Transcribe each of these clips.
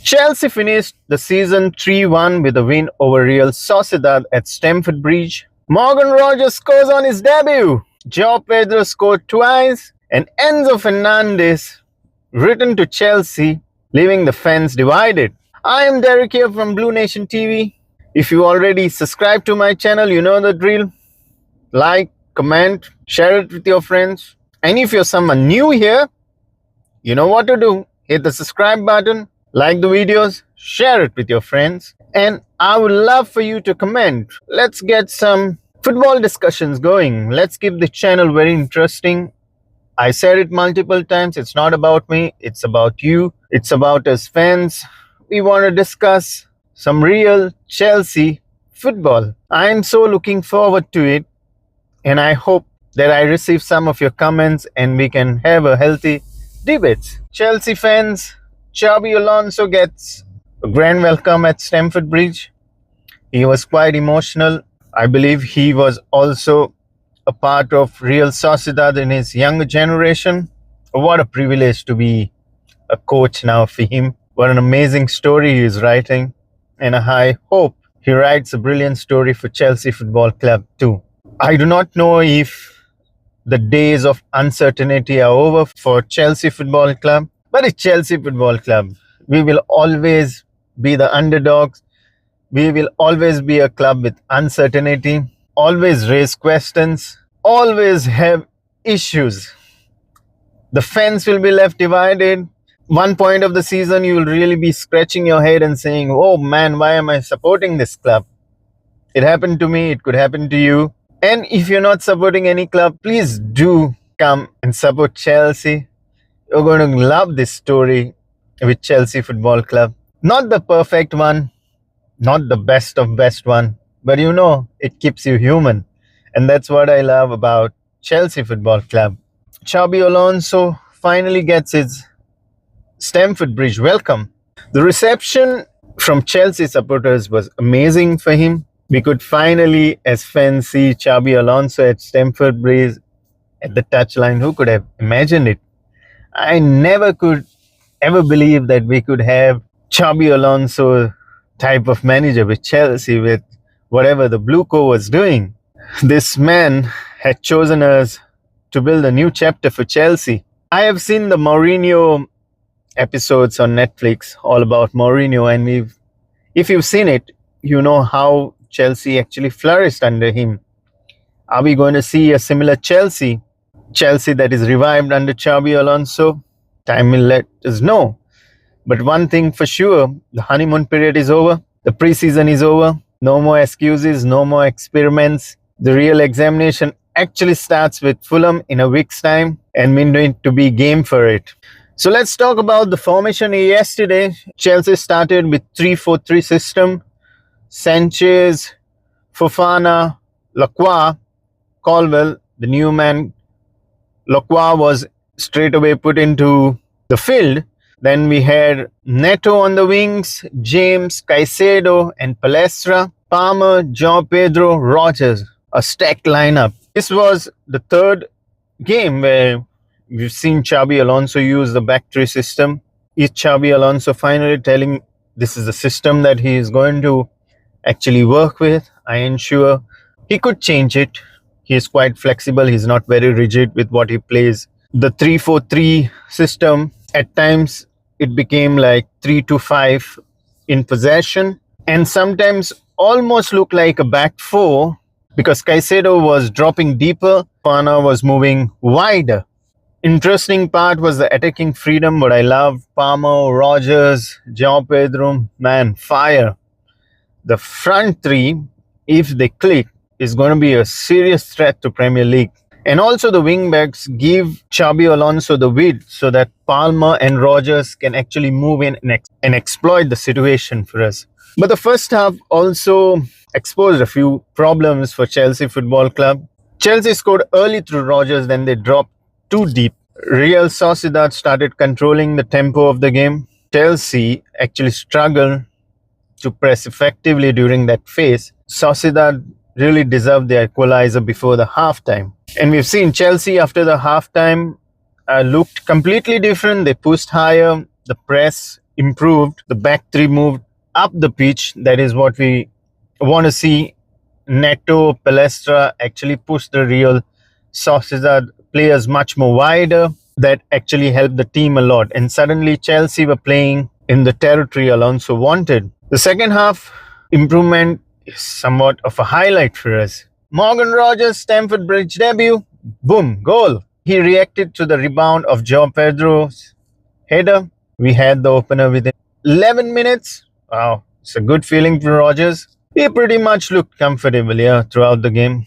Chelsea finished the season 3-1 with a win over Real Sociedad at Stamford Bridge. Morgan Rogers scores on his debut. João Pedro scored twice, and Enzo Fernandez returned to Chelsea, leaving the fans divided. I am Derek here from Blue Nation TV. If you already subscribed to my channel, you know the drill. Like, comment, share it with your friends. And if you're someone new here, you know what to do. Hit the subscribe button, like the videos, share it with your friends. And I would love for you to comment. Let's get some football discussions going. Let's keep the channel very interesting. I said it multiple times. It's not about me. It's about you. It's about us fans. We want to discuss some real Chelsea football. I'm so looking forward to it. And I hope that I receive some of your comments and we can have a healthy debate. Chelsea fans, Xabi Alonso gets a grand welcome at Stamford Bridge. He was quite emotional. I believe he was also a part of Real Sociedad in his younger generation. What a privilege to be a coach now for him. What an amazing story he is writing. And I hope he writes a brilliant story for Chelsea Football Club too. I do not know if the days of uncertainty are over for Chelsea Football Club, but it's Chelsea Football Club. We will always be the underdogs. We will always be a club with uncertainty, always raise questions, always have issues. The fans will be left divided. One point of the season, you will really be scratching your head and saying, oh man, why am I supporting this club? It happened to me, it could happen to you. And if you're not supporting any club, please do come and support Chelsea. You're going to love this story with Chelsea Football Club. Not the perfect one, not the best of best one, but you know, it keeps you human. And that's what I love about Chelsea Football Club. Xabi Alonso finally gets his Stamford Bridge welcome. The reception from Chelsea supporters was amazing for him. We could finally, as fans, see Xabi Alonso at Stamford Bridge at the touchline. Who could have imagined it? I never could ever believe that we could have Xabi Alonso type of manager with Chelsea, with whatever the Blueco was doing. This man had chosen us to build a new chapter for Chelsea. I have seen the Mourinho episodes on Netflix, all about Mourinho, and if you've seen it, you know how Chelsea actually flourished under him. Are we going to see a similar Chelsea that is revived under Xabi Alonso? Time will let us know. But one thing for sure, the honeymoon period is over. The preseason is over. No more excuses, no more experiments. The real examination actually starts with Fulham in a week's time, and we need to be game for it. So let's talk about the formation yesterday. Chelsea started with 3-4-3 system. Sanchez, Fofana, Lacroix, Colwell, the new man. Lacroix was straight away put into the field. Then we had Neto on the wings, James, Caicedo and Palestra, Palmer, João Pedro, Rogers. A stacked lineup. This was the third game where we've seen Xabi Alonso use the back three system. Is Xabi Alonso finally telling this is the system that he is going to actually work with? I am sure he could change it. He is quite flexible. He's not very rigid with what he plays. The 3-4-3 system, at times it became like 3-5 in possession, and sometimes almost looked like a back four because Caicedo was dropping deeper, Fofana was moving wider. Interesting part was the attacking freedom, but I love Palmer, Rogers, João Pedro, man, fire. The front three, if they click, is going to be a serious threat to Premier League. And also the wing backs give Xabi Alonso the width so that Palmer and Rogers can actually move in and exploit the situation for us. But the first half also exposed a few problems for Chelsea Football Club. Chelsea scored early through Rogers, then they dropped too deep. Real Sociedad started controlling the tempo of the game. Chelsea actually struggled to press effectively during that phase. Sociedad really deserved the equalizer before the halftime. And we've seen Chelsea after the halftime looked completely different. They pushed higher. The press improved. The back three moved up the pitch. That is what we want to see. Neto, Palestra actually pushed the Real Sociedad players much more wider. That actually helped the team a lot. And suddenly Chelsea were playing in the territory Alonso wanted. The second half improvement is somewhat of a highlight for us. Morgan Rogers' Stamford Bridge debut, boom, goal. He reacted to the rebound of João Pedro's header. We had the opener within 11 minutes. Wow, it's a good feeling for Rogers. He pretty much looked comfortable throughout the game.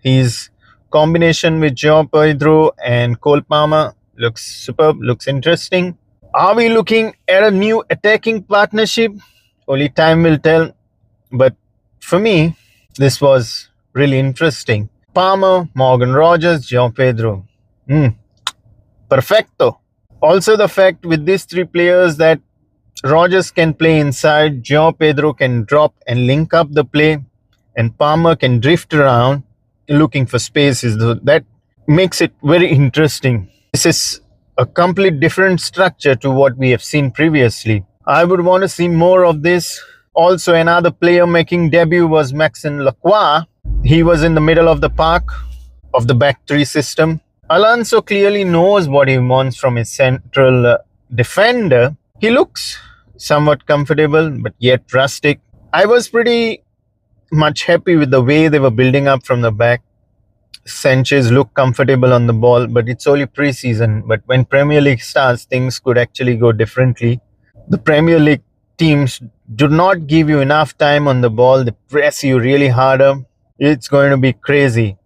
His combination with João Pedro and Cole Palmer looks superb, looks interesting. Are we looking at a new attacking partnership? Only time will tell. But for me, this was really interesting. Palmer, Morgan Rogers, João Pedro. Perfecto. Also the fact with these three players that Rogers can play inside, João Pedro can drop and link up the play, and Palmer can drift around looking for spaces. That makes it very interesting. This is a complete different structure to what we have seen previously. I would want to see more of this. Also, another player making debut was Maxime Lacroix. He was in the middle of the park of the back three system. Alonso clearly knows what he wants from his central defender. He looks somewhat comfortable, but yet rustic. I was pretty much happy with the way they were building up from the back. Sanchez looked comfortable on the ball, but it's only pre-season. But when Premier League starts, things could actually go differently. The Premier League teams do not give you enough time on the ball. They press you really harder. It's going to be crazy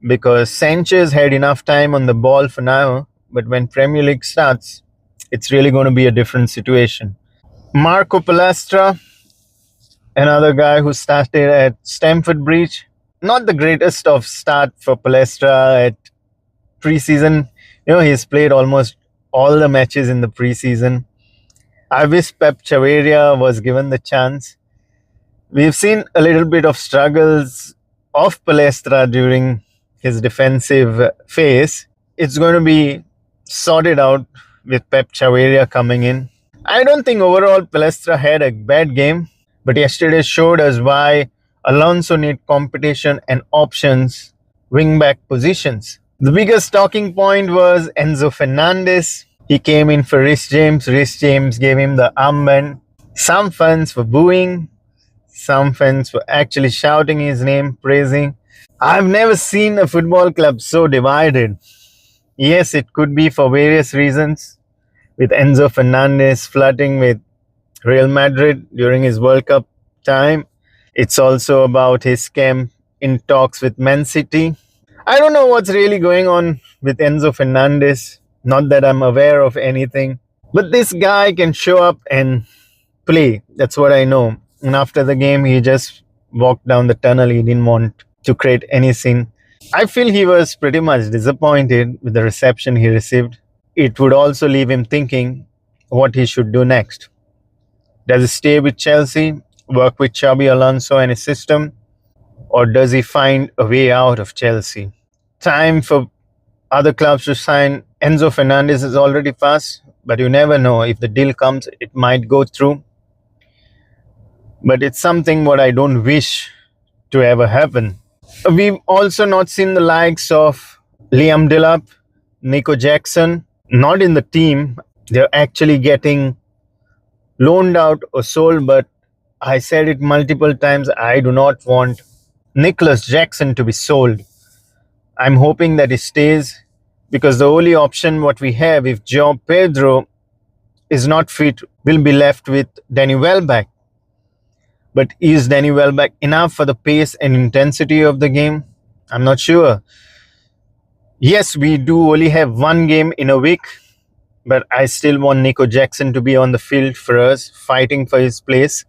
because Sanchez had enough time on the ball for now. But when Premier League starts, it's really going to be a different situation. Marco Palestra, another guy who started at Stamford Bridge. Not the greatest of start for Palestra at preseason. He's played almost all the matches in the preseason. I wish Pep Chaveria was given the chance. We've seen a little bit of struggles of Palestra during his defensive phase. It's going to be sorted out with Pep Chaveria coming in. I don't think overall Palestra had a bad game, but yesterday showed us why Alonso need competition and options, wing-back positions. The biggest talking point was Enzo Fernandez. He came in for Rhys James. Rhys James gave him the armband. Some fans were booing. Some fans were actually shouting his name, praising. I've never seen a football club so divided. Yes, it could be for various reasons, with Enzo Fernandez flirting with Real Madrid during his World Cup time. It's also about his scam in talks with Man City. I don't know what's really going on with Enzo Fernandez. Not that I'm aware of anything. But this guy can show up and play. That's what I know. And after the game, he just walked down the tunnel. He didn't want to create any scene. I feel he was pretty much disappointed with the reception he received. It would also leave him thinking what he should do next. Does he stay with Chelsea, work with Xabi Alonso and his system, or does he find a way out of Chelsea? Time for other clubs to sign Enzo Fernandez is already passed, but you never know. If the deal comes, it might go through. But it's something what I don't wish to ever happen. We've also not seen the likes of Liam Delap, Nico Jackson, not in the team. They're actually getting loaned out or sold, but I said it multiple times, I do not want Nicholas Jackson to be sold. I'm hoping that he stays because the only option what we have if João Pedro is not fit will be left with Danny Welbeck. But is Danny Welbeck enough for the pace and intensity of the game? I'm not sure. Yes, we do only have one game in a week, but I still want Nico Jackson to be on the field for us, fighting for his place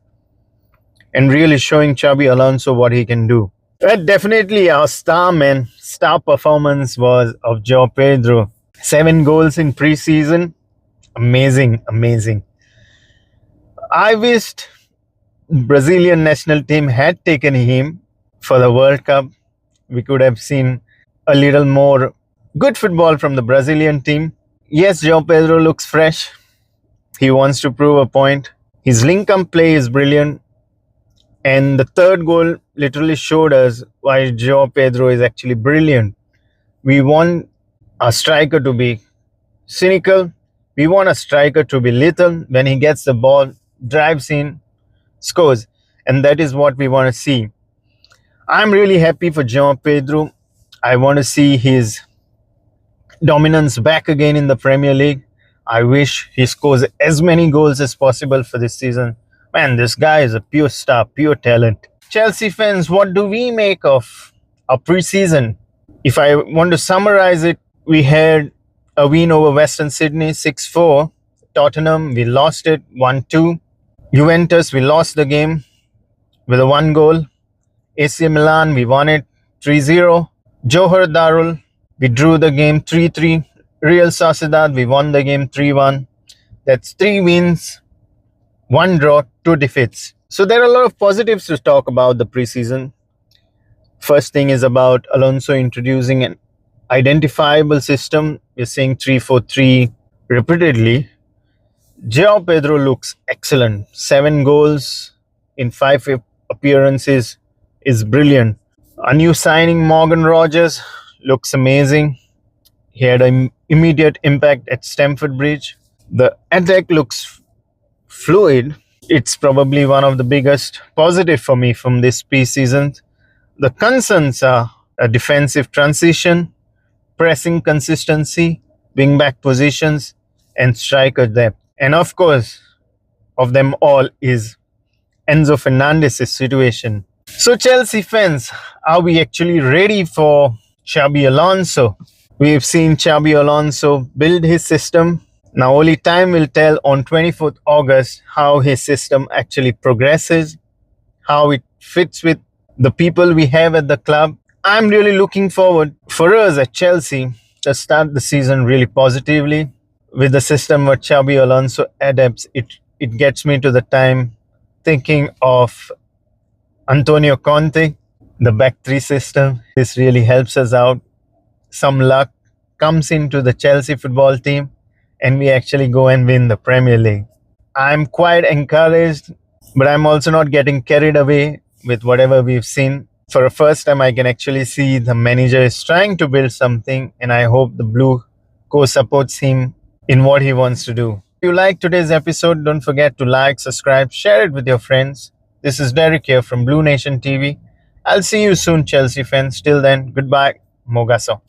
and really showing Xabi Alonso what he can do. But definitely our star performance was of João Pedro. 7 goals in pre-season. Amazing. I wished Brazilian national team had taken him for the World Cup. We could have seen a little more good football from the Brazilian team. Yes, João Pedro looks fresh. He wants to prove a point. His link-up play is brilliant. And the third goal literally showed us why João Pedro is actually brilliant. We want a striker to be cynical. We want a striker to be lethal. When he gets the ball, drives in, scores. And that is what we want to see. I'm really happy for João Pedro. I want to see his dominance back again in the Premier League. I wish he scores as many goals as possible for this season. Man, this guy is a pure star, pure talent. Chelsea fans, what do we make of our pre-season? If I want to summarize it, we had a win over Western Sydney 6-4. Tottenham, we lost it 1-2. Juventus, we lost the game with a 1 goal. AC Milan, we won it 3-0. Johor Darul, we drew the game 3-3. Real Sociedad, we won the game 3-1. That's 3 wins, 1 draw, 2 defeats. So there are a lot of positives to talk about the preseason. First thing is about Alonso introducing an identifiable system. We're seeing 3-4-3 repeatedly. João Pedro looks excellent. 7 goals in 5 appearances is brilliant. A new signing, Morgan Rogers, looks amazing. He had an immediate impact at Stamford Bridge. The attack looks fluid. It's probably one of the biggest positive for me from this preseason. The concerns are a defensive transition, pressing consistency, wing back positions, and striker depth. And of course, of them all is Enzo Fernandez's situation. So Chelsea fans, are we actually ready for Xabi Alonso? We've seen Xabi Alonso build his system. Now only time will tell on 24th August how his system actually progresses, how it fits with the people we have at the club. I'm really looking forward for us at Chelsea to start the season really positively. With the system what Xabi Alonso adapts, it gets me to the time thinking of Antonio Conte, the back 3 system. This really helps us out. Some luck comes into the Chelsea football team and we actually go and win the Premier League. I'm quite encouraged, but I'm also not getting carried away with whatever we've seen. For the first time, I can actually see the manager is trying to build something, and I hope the Blue coach supports him in what he wants to do. If you like today's episode, don't forget to like, subscribe, share it with your friends. This is Derek here from Blue Nation TV. I'll see you soon, Chelsea fans. Till then, goodbye. Mogaso.